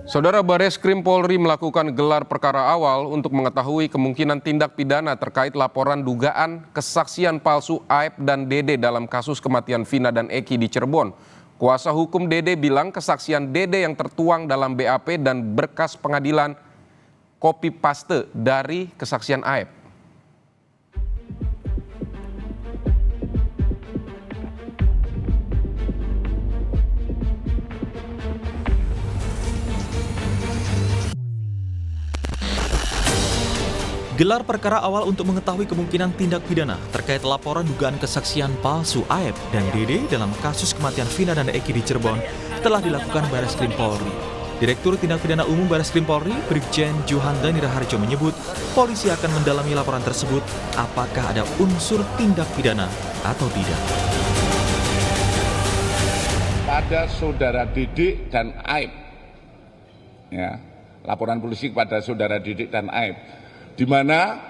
Saudara, Bareskrim Polri melakukan gelar perkara awal untuk mengetahui kemungkinan tindak pidana terkait laporan dugaan kesaksian palsu Aep dan Dede dalam kasus kematian Vina dan Eki di Cirebon. Kuasa hukum Dede bilang kesaksian Dede yang tertuang dalam BAP dan berkas pengadilan copy paste dari kesaksian Aep. Gelar perkara awal untuk mengetahui kemungkinan tindak pidana terkait laporan dugaan kesaksian palsu Aep dan Dede dalam kasus kematian Vina dan Eki di Cirebon telah dilakukan Bareskrim Polri. Direktur Tindak Pidana Umum Bareskrim Polri, Brigjen Juhandani Raharjo menyebut, polisi akan mendalami laporan tersebut apakah ada unsur tindak pidana atau tidak. Pada saudara Didik dan Aep, ya, laporan polisi kepada saudara Didik dan Aep, di mana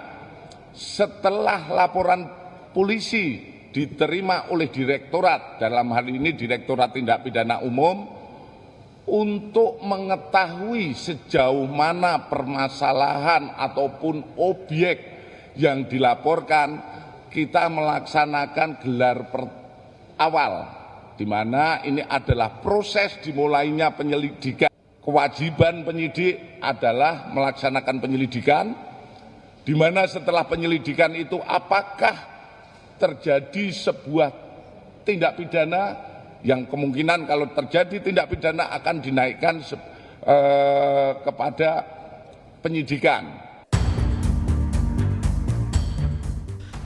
setelah laporan polisi diterima oleh direktorat, dalam hal ini Direktorat Tindak Pidana Umum, untuk mengetahui sejauh mana permasalahan ataupun objek yang dilaporkan, kita melaksanakan gelar awal, di mana ini adalah proses dimulainya penyelidikan. Kewajiban penyidik adalah melaksanakan penyelidikan, di mana setelah penyelidikan itu apakah terjadi sebuah tindak pidana yang kemungkinan kalau terjadi tindak pidana akan dinaikkan kepada penyidikan.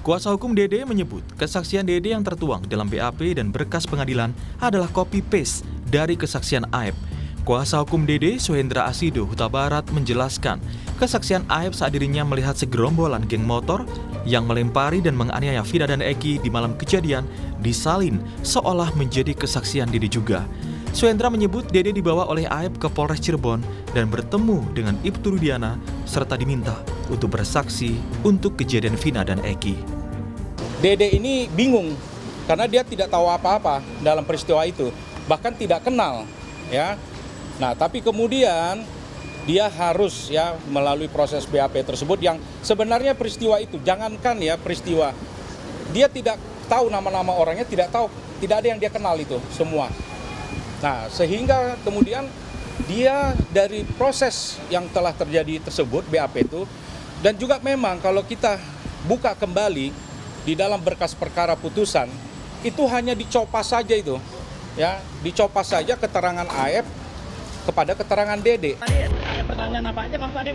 Kuasa hukum Dede menyebut kesaksian Dede yang tertuang dalam BAP dan berkas pengadilan adalah copy-paste dari kesaksian Aep. Kuasa hukum Dede, Suhendra Asido Huta Barat, menjelaskan kesaksian Aep saat dirinya melihat segerombolan geng motor yang melempari dan menganiaya Vina dan Eki di malam kejadian disalin seolah menjadi kesaksian Dede juga. Suhendra menyebut Dede dibawa oleh Aep ke Polres Cirebon dan bertemu dengan Ibtu Rudiana serta diminta untuk bersaksi untuk kejadian Vina dan Eki. Dede ini bingung karena dia tidak tahu apa-apa dalam peristiwa itu, bahkan tidak kenal, ya. Nah, tapi kemudian dia harus ya melalui proses BAP tersebut yang sebenarnya peristiwa itu, jangankan ya peristiwa, dia tidak tahu nama-nama orangnya, tidak ada yang dia kenal itu semua. Nah, sehingga kemudian dia dari proses yang telah terjadi tersebut BAP itu, dan juga memang kalau kita buka kembali di dalam berkas perkara putusan itu hanya dicopas saja itu, ya dicopas saja keterangan Aep kepada keterangan Dede. Pertanyaan apa aja Mas tadi,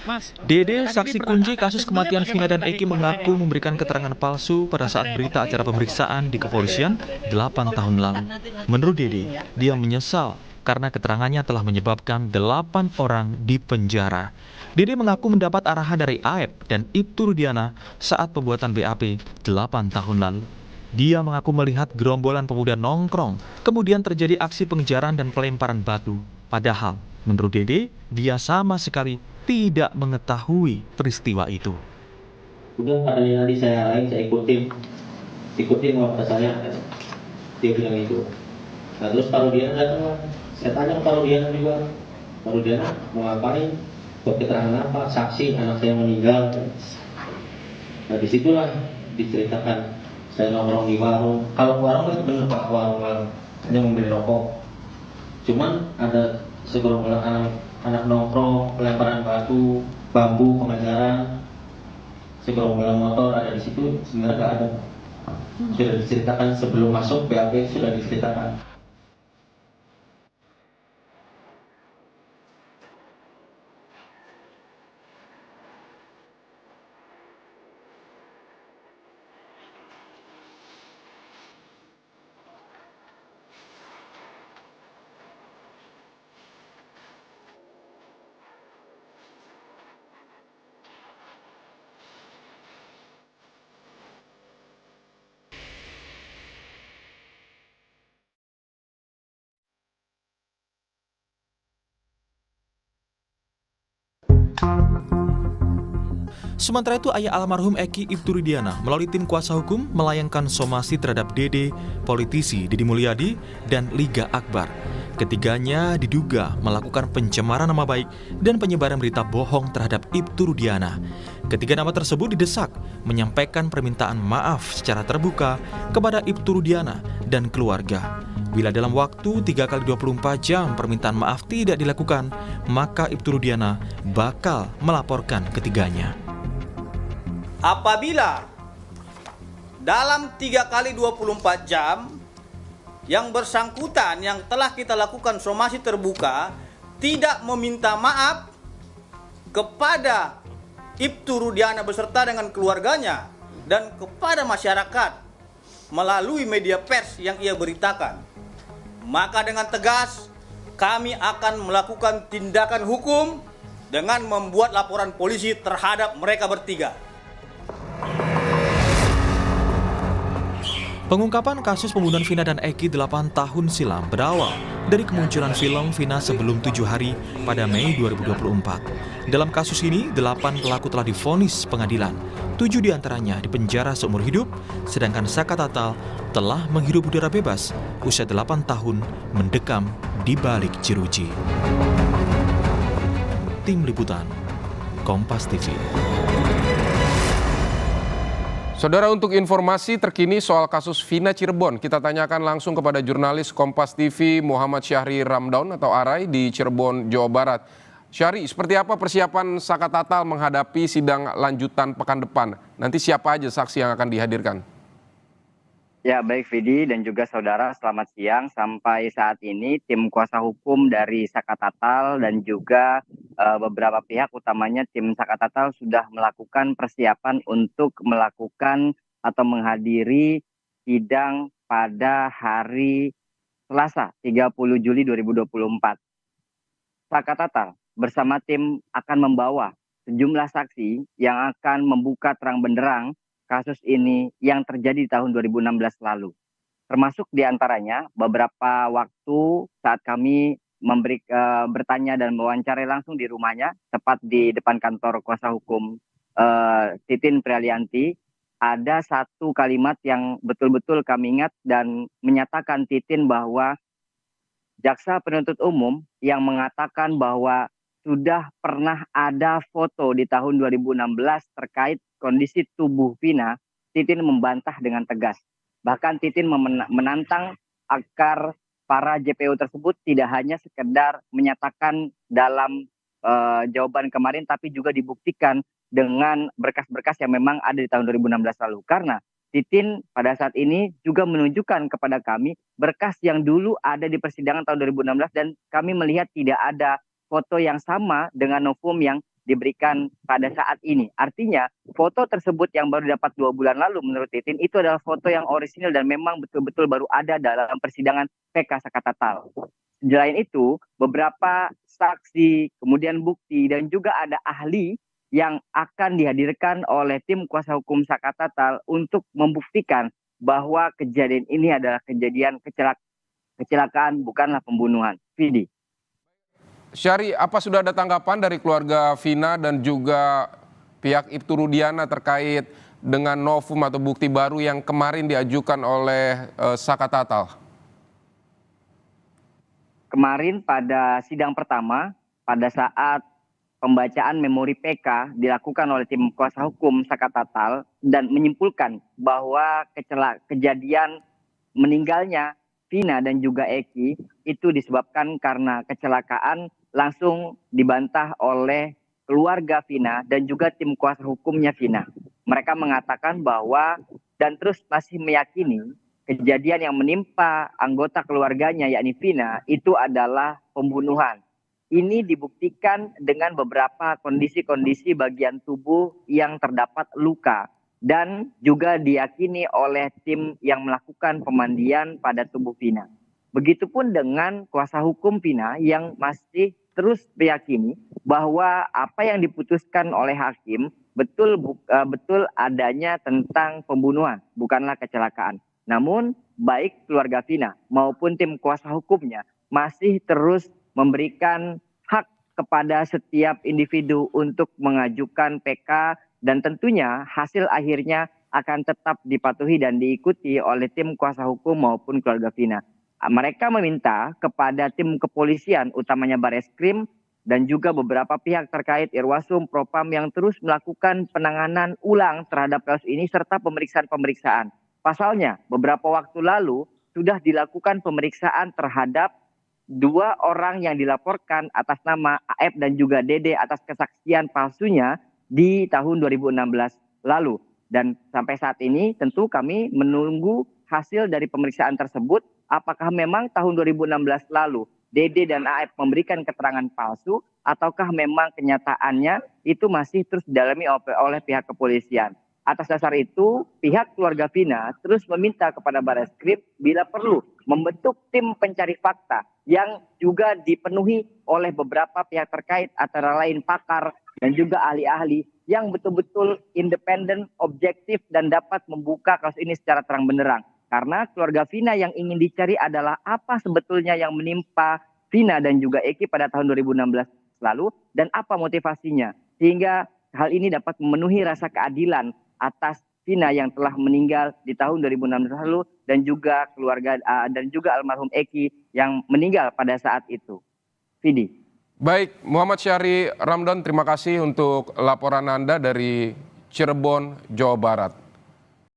Mas? Dede, saksi kunci kasus kematian Vina dan Eki, mengaku memberikan keterangan palsu pada saat berita acara pemeriksaan di kepolisian 8 tahun lalu. Menurut Dede, dia menyesal karena keterangannya telah menyebabkan 8 orang di penjara. Dede mengaku mendapat arahan dari Aep dan Ibtu Rudiana saat pembuatan BAP 8 tahun lalu. Dia mengaku melihat gerombolan pemuda nongkrong, kemudian terjadi aksi pengejaran dan pelemparan batu. Padahal, menurut Dede, dia sama sekali tidak mengetahui peristiwa itu. Udah ada yang tadi saya ikutin waktu saya, dia bilang itu. Nah, terus Parudiana datang, saya tanya ke Parudiana juga, Parudiana mau ngapain, buat keterangan apa, saksi anak saya meninggal. Nah, disitulah diceritakan. Saya nongkrong di warung. Kalau warung itu benar Pak, warung hanya membeli rokok. Cuman ada segerombolan anak nongkrong, pelemparan batu, bambu, pengejaran, segerombolan motor ada di situ. Sebenarnya nggak ada. Sudah diceritakan sebelum masuk BAP, sudah diceritakan. Sementara itu, ayah almarhum Eki Ibtu Rudiana melalui tim kuasa hukum melayangkan somasi terhadap Dede, politisi Deddy Mulyadi, dan Liga Akbar. Ketiganya diduga melakukan pencemaran nama baik dan penyebaran berita bohong terhadap Ibtu Rudiana. Ketiga nama tersebut didesak menyampaikan permintaan maaf secara terbuka kepada Ibtu Rudiana dan keluarga. Bila dalam waktu 3x24 jam permintaan maaf tidak dilakukan, maka Ibtu Rudiana bakal melaporkan ketiganya. Apabila dalam 3x24 jam yang bersangkutan yang telah kita lakukan somasi terbuka tidak meminta maaf kepada Ibtu Rudiana beserta dengan keluarganya dan kepada masyarakat melalui media pers yang ia beritakan, maka dengan tegas kami akan melakukan tindakan hukum dengan membuat laporan polisi terhadap mereka bertiga. Pengungkapan kasus pembunuhan Vina dan Eki 8 tahun silam berawal dari kemunculan film Vina sebelum 7 hari pada Mei 2024. Dalam kasus ini, 8 pelaku telah divonis pengadilan. 7 diantaranya dipenjara seumur hidup, sedangkan Saka Tatal telah menghirup udara bebas usia 8 tahun mendekam di balik jeruji. Tim Liputan, Kompas TV. Saudara, untuk informasi terkini soal kasus Vina Cirebon, kita tanyakan langsung kepada jurnalis Kompas TV Muhammad Syahri Ramdaun atau Arai di Cirebon, Jawa Barat. Syahri, seperti apa persiapan Saka Tatal menghadapi sidang lanjutan pekan depan? Nanti siapa aja saksi yang akan dihadirkan? Ya, baik Vidi dan juga saudara, selamat siang. Sampai saat ini tim kuasa hukum dari Saka Tatal dan juga beberapa pihak, utamanya tim Saka Tatal, sudah melakukan persiapan untuk melakukan atau menghadiri sidang pada hari Selasa 30 Juli 2024. Saka Tatal bersama tim akan membawa sejumlah saksi yang akan membuka terang benderang kasus ini yang terjadi di tahun 2016 lalu. Termasuk diantaranya beberapa waktu saat kami bertanya dan mewawancarai langsung di rumahnya, tepat di depan kantor kuasa hukum Titin Prialianti, ada satu kalimat yang betul-betul kami ingat dan menyatakan Titin bahwa jaksa penuntut umum yang mengatakan bahwa sudah pernah ada foto di tahun 2016 terkait kondisi tubuh Vina, Titin membantah dengan tegas. Bahkan Titin menantang agar para JPO tersebut tidak hanya sekedar menyatakan dalam jawaban kemarin, tapi juga dibuktikan dengan berkas-berkas yang memang ada di tahun 2016 lalu. Karena Titin pada saat ini juga menunjukkan kepada kami berkas yang dulu ada di persidangan tahun 2016 dan kami melihat tidak ada foto yang sama dengan novum yang diberikan pada saat ini. Artinya foto tersebut yang baru dapat 2 bulan lalu menurut Titin itu adalah foto yang orisinil dan memang betul-betul baru ada dalam persidangan PK Saka Tatal. Selain itu, beberapa saksi, kemudian bukti dan juga ada ahli yang akan dihadirkan oleh tim kuasa hukum Saka Tatal untuk membuktikan bahwa kejadian ini adalah kejadian kecelakaan, bukanlah pembunuhan. Vidi. Syahri, apa sudah ada tanggapan dari keluarga Vina dan juga pihak Ibtu Rudiana terkait dengan novum atau bukti baru yang kemarin diajukan oleh Saka Tatal? Kemarin pada sidang pertama, pada saat pembacaan memori PK dilakukan oleh tim kuasa hukum Saka Tatal dan menyimpulkan bahwa kejadian meninggalnya Vina dan juga Eki itu disebabkan karena kecelakaan, langsung dibantah oleh keluarga Vina dan juga tim kuasa hukumnya Vina. Mereka mengatakan bahwa dan terus masih meyakini kejadian yang menimpa anggota keluarganya yakni Vina itu adalah pembunuhan. Ini dibuktikan dengan beberapa kondisi-kondisi bagian tubuh yang terdapat luka dan juga diyakini oleh tim yang melakukan pemandian pada tubuh Vina. Begitupun dengan kuasa hukum Vina yang masih terus meyakini bahwa apa yang diputuskan oleh hakim betul adanya tentang pembunuhan, bukanlah kecelakaan. Namun baik keluarga Vina maupun tim kuasa hukumnya masih terus memberikan hak kepada setiap individu untuk mengajukan PK dan tentunya hasil akhirnya akan tetap dipatuhi dan diikuti oleh tim kuasa hukum maupun keluarga Vina. Mereka meminta kepada tim kepolisian, utamanya Bareskrim, dan juga beberapa pihak terkait Irwasum, Propam yang terus melakukan penanganan ulang terhadap kasus ini serta pemeriksaan-pemeriksaan. Pasalnya, beberapa waktu lalu sudah dilakukan pemeriksaan terhadap 2 orang yang dilaporkan atas nama AF dan juga DD atas kesaksian palsunya di tahun 2016 lalu. Dan sampai saat ini tentu kami menunggu hasil dari pemeriksaan tersebut, apakah memang tahun 2016 lalu DD dan AF memberikan keterangan palsu ataukah memang kenyataannya itu masih terus didalami oleh pihak kepolisian. Atas dasar itu, pihak keluarga Vina terus meminta kepada Bareskrim bila perlu membentuk tim pencari fakta yang juga dipenuhi oleh beberapa pihak terkait antara lain pakar dan juga ahli-ahli yang betul-betul independen, objektif dan dapat membuka kasus ini secara terang benderang. Karena keluarga Vina yang ingin dicari adalah apa sebetulnya yang menimpa Vina dan juga Eki pada tahun 2016 lalu dan apa motivasinya. Sehingga hal ini dapat memenuhi rasa keadilan atas Vina yang telah meninggal di tahun 2016 lalu dan juga keluarga dan juga almarhum Eki yang meninggal pada saat itu. Vidi. Baik, Muhammad Syahri Ramdan, terima kasih untuk laporan Anda dari Cirebon, Jawa Barat.